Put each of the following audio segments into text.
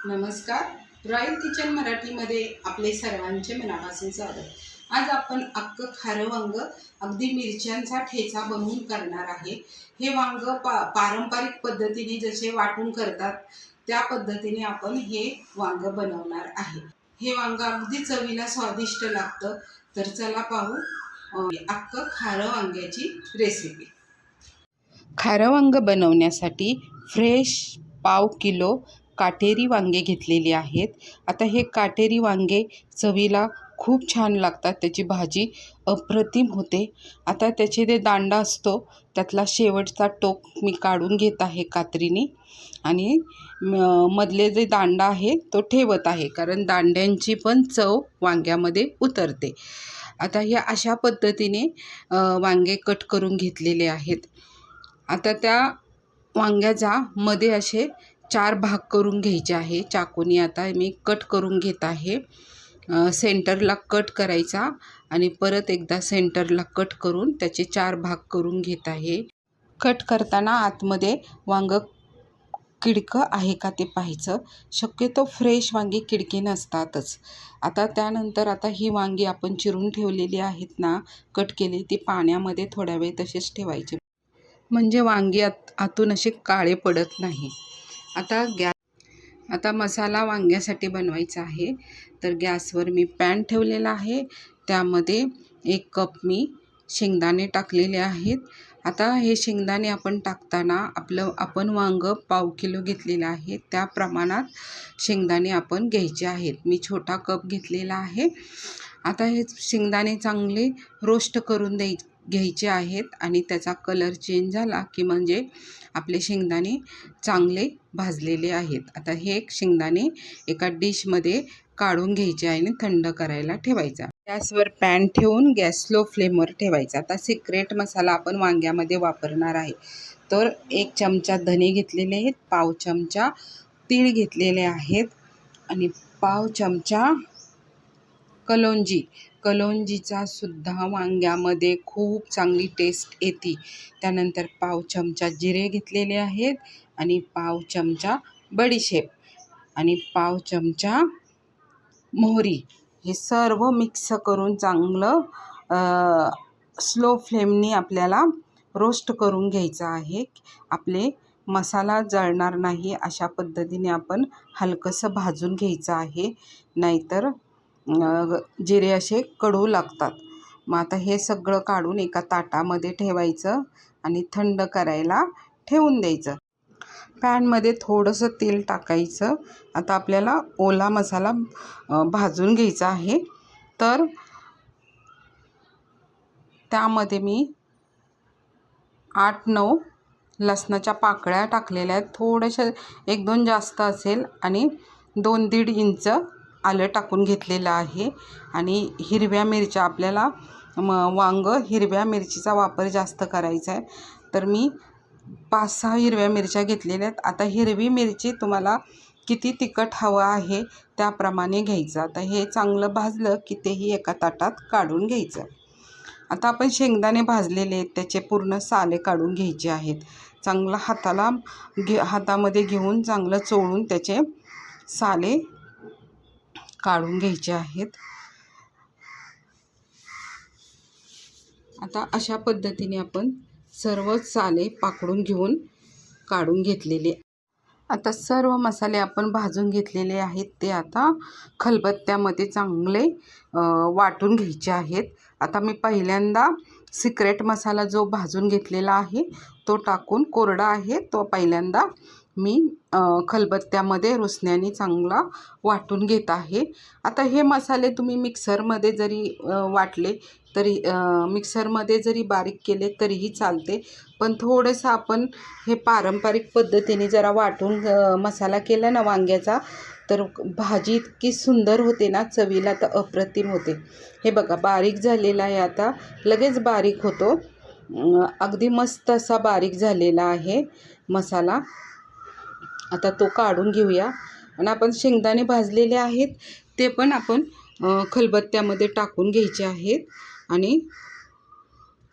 नमस्कार, royal kitchen मराठीमध्ये आपले सर्वांचे मनापासून स्वागत। आज आपण अख्खं खारं वांग अगदी मिरच्यांचा ठेचा बनवून करणार आहे। हे वांग पारंपरिक पद्धतीने जसे वाटून करतात त्या पद्धतीने आपण हे वांग बनवणार आहे। हे वांग अगदी चवीला स्वादिष्ट लागतं। तर चला पाहू अख्खं खारं वांग्याची रेसिपी। खारं वांग बनवण्यासाठी फ्रेश पाव किलो काटेरी वांगे घेतलेली आहेत। आता हे काटेरी वांगे चवीला खूप छान लागतात, त्याची भाजी अप्रतिम होते। आता त्याचे जे दांडा असतो त्यातला शेवटचा टोक मी काढून घेत आहे कात्रीने आणि मधले जे दांडा आहे तो ठेवत आहे, कारण दांड्यांची पण चव वांग्यामध्ये उतरते। आता हे अशा पद्धतीने वांगे कट करून घेतलेले आहेत। आता त्या वांग्याचा मध्ये असे 4 भाग करून घ्यायचे आहे। चाकूने आता मी कट करून घेत आहे। सेंटरला कट करायचा आणि परत एकदा सेंटरला कट करून त्याचे 4 भाग करून घेत आहे। कट करताना आतमध्ये वांग किडकं आहे का ते पाहायचं। शक्यतो फ्रेश वांगी किडके नसतातच। आता त्यानंतर आता ही वांगी आपण चिरून ठेवलेली आहेत ना, कट केली, ती पाण्यामध्ये थोड्या वेळ तसेच ठेवायचे, म्हणजे वांगी आतून असे काळे पडत नाही। आता मसाला वांग्यासाठी बनवायचा आहे। तर गॅसवर मी पॅन ठेवलेला आहे, त्यामध्ये 1 कप मी शेंगदाणे टाकलेले आहेत। आता हे शेंगदाणे आपण टाकताना आपण वांग पाव किलो घेतलेलं आहे त्या प्रमाणात शेंगदाणे आपण घ्यायचे आहेत। मी छोटा कप घेतलेला आहे। आता हे शेंगदाणे चांगले रोस्ट करून घ्यायचे आहेत आणि त्याचा कलर चेंज झाला की म्हणजे आपले शेंगदाणे चांगले भाजलेले आहेत। आता हे शेंगदाणे एका डिशमध्ये काढून घ्यायचे आहे आणि थंड करायला ठेवायचा। गॅसवर पॅन ठेवून गॅस स्लो फ्लेमवर ठेवायचा। आता सिक्रेट मसाला आपण वांग्यामध्ये वापरणार आहे। तर 1 चमचा धने घेतलेले आहेत, पाव चमचा तीळ घेतलेले आहेत आणि पाव चमचा कलोंजीचा सुद्धा वांग्यामध्ये खूप चांगली टेस्ट येते। त्यानंतर पाव चमचा जिरे घेतलेले आहेत आणि पाव चमचा बडीशेप आणि पाव चमचा मोहरी, हे सर्व मिक्स करून चांगलं स्लो फ्लेमनी आपल्याला रोस्ट करून घ्यायचं आहे। आपले मसाला जळणार नाही अशा पद्धतीने आपण हलकंसं भाजून घ्यायचं आहे, नाहीतर जिरे असे कडू लागतात। मग आता हे सगळं काढून एका ताटामध्ये ठेवायचं आणि थंड करायला ठेवून द्यायचं। पॅनमध्ये थोडंसं तेल टाकायचं। आता आपल्याला ओला मसाला भाजून घ्यायचा आहे। तर त्यामध्ये मी 8-9 लसणाच्या पाकळ्या टाकलेल्या आहेत, थोड्याशा 1-2 जास्त असेल, आणि 2-1.5 इंच आलं टाकून घेतलेलं आहे। आणि हिरव्या मिरच्या, आपल्याला वांग हिरव्या मिरचीचा वापर जास्त करायचा आहे, तर मी 5-6 हिरव्या मिरच्या घेतलेल्या आहेत। आता हिरवी मिरची तुम्हाला किती तिखट हवं आहे त्याप्रमाणे घ्यायचं। आता हे चांगलं भाजलं की तेही एका ताटात काढून घ्यायचं। आता आपण शेंगदाणे भाजलेले आहेत, त्याचे पूर्ण साले काढून घ्यायचे आहेत। चांगलं हातामध्ये घेऊन चांगलं चोळून त्याचे साले काढून घ्यायचे आहेत। आता अशा पद्धतीने आपण सर्व साले पाकडून घेऊन काढून घेतलेले। आता सर्व मसाले आपण भाजून घेतलेले आहेत, ते आता खलबत्त्यामध्ये चांगले वाटून घ्यायचे आहेत। आता मी पहिल्यांदा सिक्रेट मसाला जो भाजून घेतलेला आहे तो टाकून, कोरडा आहे तो, पहिल्यांदा मी खलबत्त्यामध्ये रुसण्याने चांगला वाटून घेत आहे। आता हे मसाले तुम्ही मिक्सरमध्ये जरी वाटले तरी, मिक्सरमध्ये जरी बारीक केले तरीही चालते, पण थोडंसं आपण हे पारंपरिक पद्धतीने जरा वाटून मसाला केला ना वांग्याचा, तर भाजी इतकी सुंदर होते ना, चवीला तर अप्रतिम होते। हे बघा बारीक झालेला आहे, आता लगेच बारीक होतो, अगदी मस्त असा बारीक झालेला आहे मसाला। आता तो काढून घेऊया आणि आपण शेंगदाणे भाजलेले आहेत ते पण आपण खलबत्त्यामध्ये टाकून घ्यायचे आहेत आणि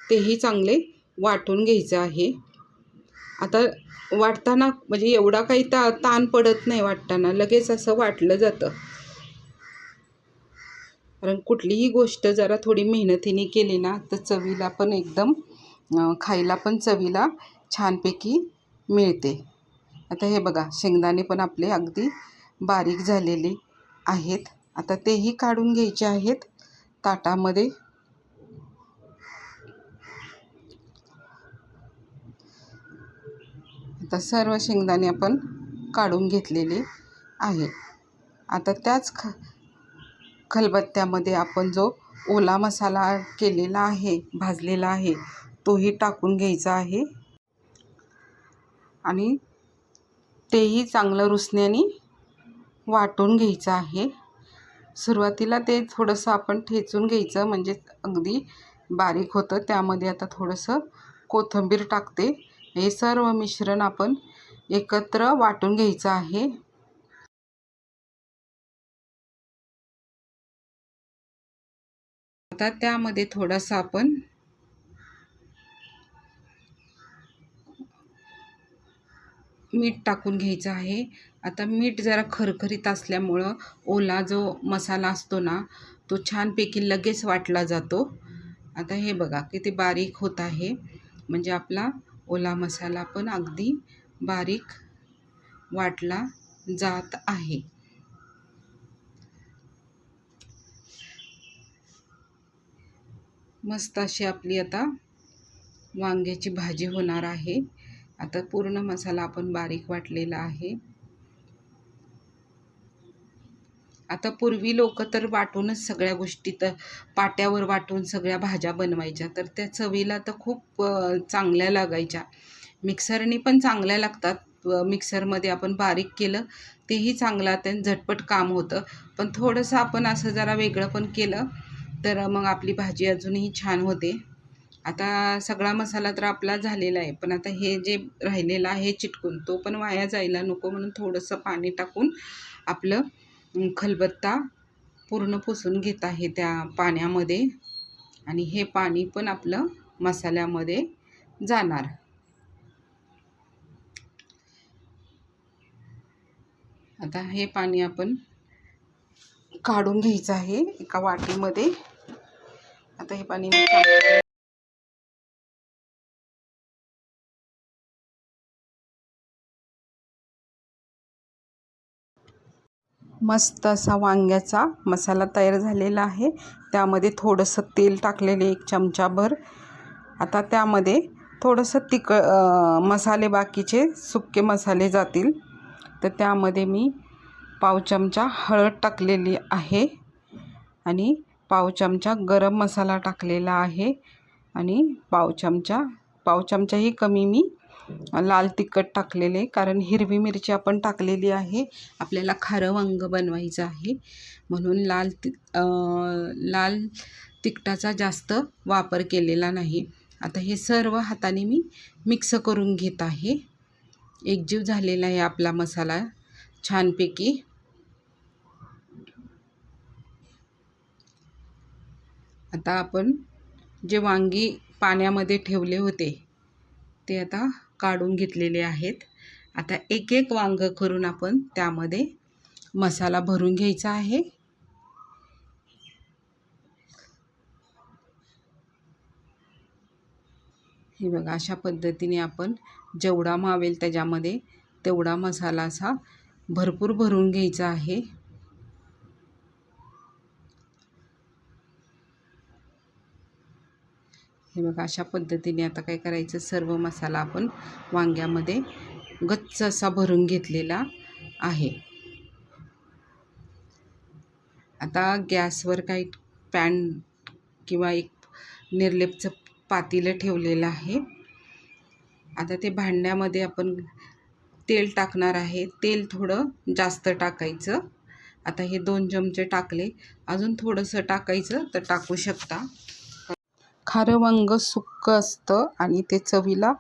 तेही चांगले वाटून घ्यायचं आहे. आता वाटताना म्हणजे एवढा काही ताण पडत नाही, वाटताना लगेच असं वाटलं जातं. कारण कुठलीही गोष्ट जरा थोडी मेहनतीने केली ना तर चवीला पण एकदम खायला पण चवीला छानपैकी मिळते. आता हे बघा, शेंगदाणे पण आपले अगदी बारीक झालेले आहेत. आता तेही काढून घ्यायचे आहेत ताटामध्ये. आता सर्व शेंगदाणे आपण काढून घेतलेले आहे. आता त्याच खलबत्त्यामध्ये आपण जो ओला मसाला केलेला आहे, भाजलेला आहे, तोही टाकून घ्यायचा आहे आणि तेही चांगलं रुसण्याने वाटून घ्यायचं आहे. सुरुवातीला ते थोडंसं आपण ठेचून घ्यायचं म्हणजे अगदी बारीक होतं. त्यामध्ये आता थोडंसं कोथिंबीर टाकते. हे सर्व मिश्रण आपण एकत्र वाटून घ्यायचं आहे. आता त्यामध्ये थोडंसं आपण मीठ टाकून घ्यायचं आहे. आता मीठ जरा खरखरीत असल्यामुळं ओला जो मसाला असतो ना तो छानपैकी लगेच वाटला जातो. आता हे बघा किती बारीक होत आहे, म्हणजे आपला ओला मसाला पण अगदी बारीक वाटला जात आहे. मस्त अशी आपली आता वांग्याची भाजी होणार आहे. आता पूर्ण मसाला आपण बारीक वाटलेला आहे. आता पूर्वी लोक तर वाटूनच सगळ्या गोष्टी, तर पाट्यावर वाटून सगळ्या भाज्या बनवायच्या, तर त्या चवीला तर खूप चांगल्या लागायच्या. मिक्सरनी पण चांगल्या लागतात. मिक्सरमध्ये आपण बारीक केलं तेही चांगलं, ते झटपट काम होतं. पण थोडंसं आपण असं जरा वेगळं पण केलं तर मग आपली भाजी अजूनही छान होते. आता सगळा मसाला तर आपला झालेला आहे, पण आता हे जे राहिलेलं आहे चिटकून, तो पण वाया जायला नको म्हणून थोडंसं पाणी टाकून आपलं खलबत्ता पूर्ण पुसून घेत आहे त्या पाण्यामध्ये. आणि हे पाणी पण आपलं मसाल्यामध्ये जाणार. आता हे पाणी आपण काढून घ्यायचं आहे एका वाटीमध्ये. आता हे पाणी मस्त असा वांग्याचा मसाला तयार झालेला आहे. त्यामध्ये थोडंसं तेल टाकलेले 1 चमचाभर. आता त्यामध्ये थोडंसं मसाले, बाकीचे सुके मसाले जातील. तर त्यामध्ये मी पाव चमचा हळद टाकलेली आहे आणि पाव चमचा गरम मसाला टाकलेला आहे आणि पाव चमचाही कमी मी लाल तिखट टाकलेले, कारण हिरवी मिरची आपण टाकलेली आहे. आपल्याला खारं वांगं बनवायचं आहे म्हणून लाल तिखटाचा जास्त वापर केलेला नाही. आता हे सर्व हाताने मी मिक्स करून घेत आहे. एकजीव झालेला आहे आपला मसाला छानपैकी. आता आपण जे वांगी पाण्यामध्ये ठेवले होते ते आता काढून घेतलेले आहेत. आता एक एक वांगं करून आपण त्यामध्ये मसाला भरून घ्यायचा आहे. हे बघा, अशा पद्धतीने आपण जेवढा मावेल त्याच्यामध्ये तेवढा मसाला असा भरपूर भरून घ्यायचा आहे. हे बघा, अशा पद्धतीने आता काय करायचं, सर्व मसाला आपण वांग्यामध्ये गच्च असा भरून घेतलेला आहे. आता गॅसवर काही पॅन किंवा एक निर्लेपचं पातेलं ठेवलेलं आहे. आता ते भांड्यामध्ये आपण तेल टाकणार आहे. तेल थोडं जास्त टाकायचं. आता हे 2 चमचे टाकले, अजून थोडंसं टाकायचं तर टाकू शकता. खारं वांगं सुक्कं असतं आणि ते चवीला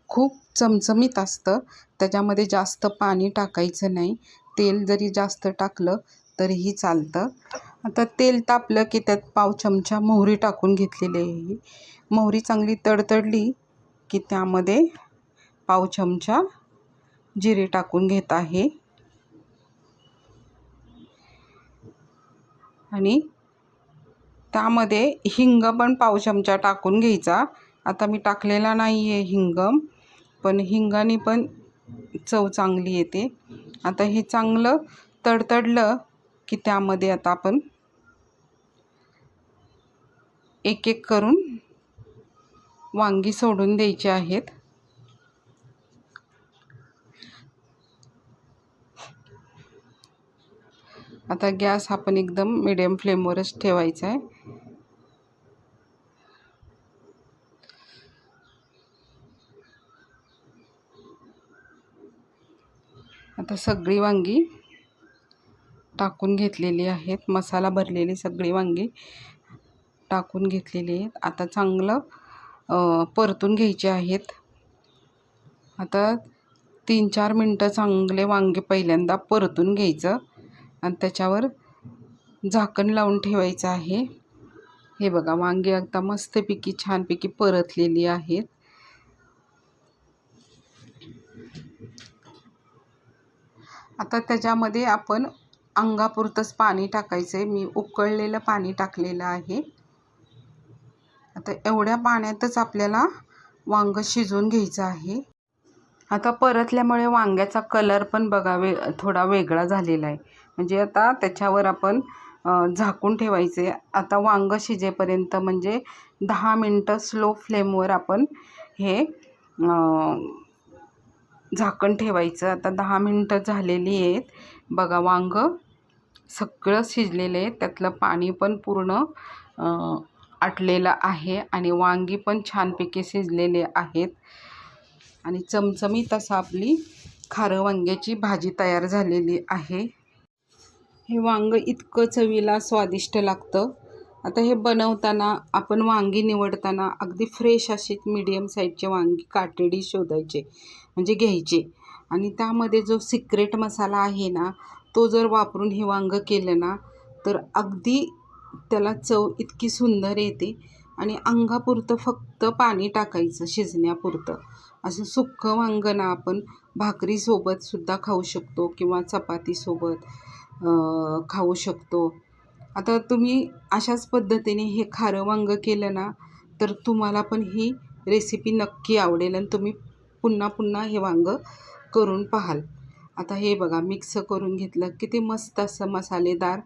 खूप चमचमीत असतं. त्याच्यामध्ये जास्त पाणी टाकायचं नाही. तेल जरी जास्त टाकलं तरीही चालतं. आता तेल तापलं की त्यात पाव चमचा मोहरी टाकून घेतलेली आहे. मोहरी चांगली तडतडली की त्यामध्ये पाव चमचा जिरे टाकून घेत आहे आणि त्यामध्ये हिंग पण पाव चमचा टाकून घ्यायचा. आता मी टाकलेला नाही आहे हिंग, पण हिंगाने पण चव चांगली येते. आता हे चांगलं तडतडलं की त्यामध्ये आता आपण एक एक करून वांगी सोडून द्यायची आहेत. आता गॅस आपण एकदम मीडियम फ्लेमवरच ठेवायचा आहे. आता सगळी वांगी टाकून घेतलेली आहेत. मसाला भरलेली सगळी वांगी टाकून घेतलेली आहेत. आता चांगलं परतून घ्यायचे आहेत. आता 3-4 मिनटं चांगले वांगे पहिल्यांदा परतून घ्यायचं आणि त्याच्यावर झाकण लावून ठेवायचं आहे. हे बघा, वांगी आता मस्तपैकी छानपैकी परतलेली आहेत. आता त्याच्यामध्ये आपण अंगापुरतंच पाणी टाकायचं आहे. मी उकळलेलं पाणी टाकलेलं आहे. आता एवढ्या पाण्यातच आपल्याला वांगं शिजवून घ्यायचं आहे. आता परतल्यामुळे वांग्याचा कलर पण बघा थोडा वेगळा झालेला आहे. म्हणजे आता त्याच्यावर आपण झाकून ठेवायचे. आता वांगं शिजेपर्यंत म्हणजे 10 मिनटं स्लो फ्लेमवर आपण हे झाकण ठेवायचं. आता 10 मिनटं झालेली आहेत. बघा, वांगं सगळं शिजलेलं आहे. त्यातलं पाणी पण पूर्ण आटलेलं आहे आणि वांगी पण छानपैकी शिजलेले आहेत आणि चमचमीत असं आपली खारं वांग्याची भाजी तयार झालेली आहे. हे वांगं इतकं चवीला स्वादिष्ट लागतं. आता हे बनवताना आपण वांगी निवडताना अगदी फ्रेश अशी मीडियम साईजचे वांगी काटेडी शोधायचे, म्हणजे घ्यायचे आणि त्यामध्ये जो सिक्रेट मसाला आहे ना, तो जर वापरून हे वांगं केलं ना तर अगदी त्याला चव इतकी सुंदर येते. आणि अंगापुरतं फक्त पाणी टाकायचं शिजण्यापुरतं. असं सुक्कं वांगं ना आपण भाकरीसोबतसुद्धा खाऊ शकतो किंवा चपातीसोबत खाऊ शकतो. आता तुम्ही अशाच पद्धतीने हे खारं वांगं केलं ना तर तुम्हाला पण ही रेसिपी नक्की आवडेल आणि तुम्ही पुन्हा पुन्हा हे वांगं करून पाहाल. आता हे बघा, मिक्स करून घेतलं. किती मस्त असं मसालेदार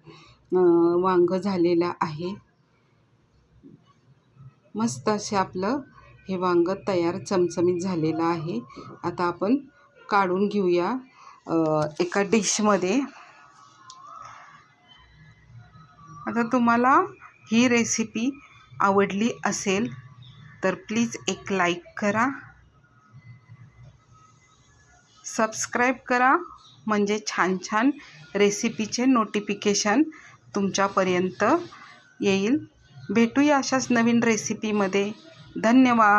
वांगं झालेलं आहे. मस्त असे आपलं हे वांगं तयार चमचमीत झालेलं आहे. आता आपण काढून घेऊया एका डिशमध्ये. आता तुम्हाला ही रेसिपी आवडली असेल तर प्लीज एक लाईक करा, सबस्क्राईब करा, म्हणजे छान छान रेसिपीचे नोटिफिकेशन तुमच्यापर्यंत येईल. भेटूया अशाच नवीन रेसिपीमध्ये. धन्यवाद.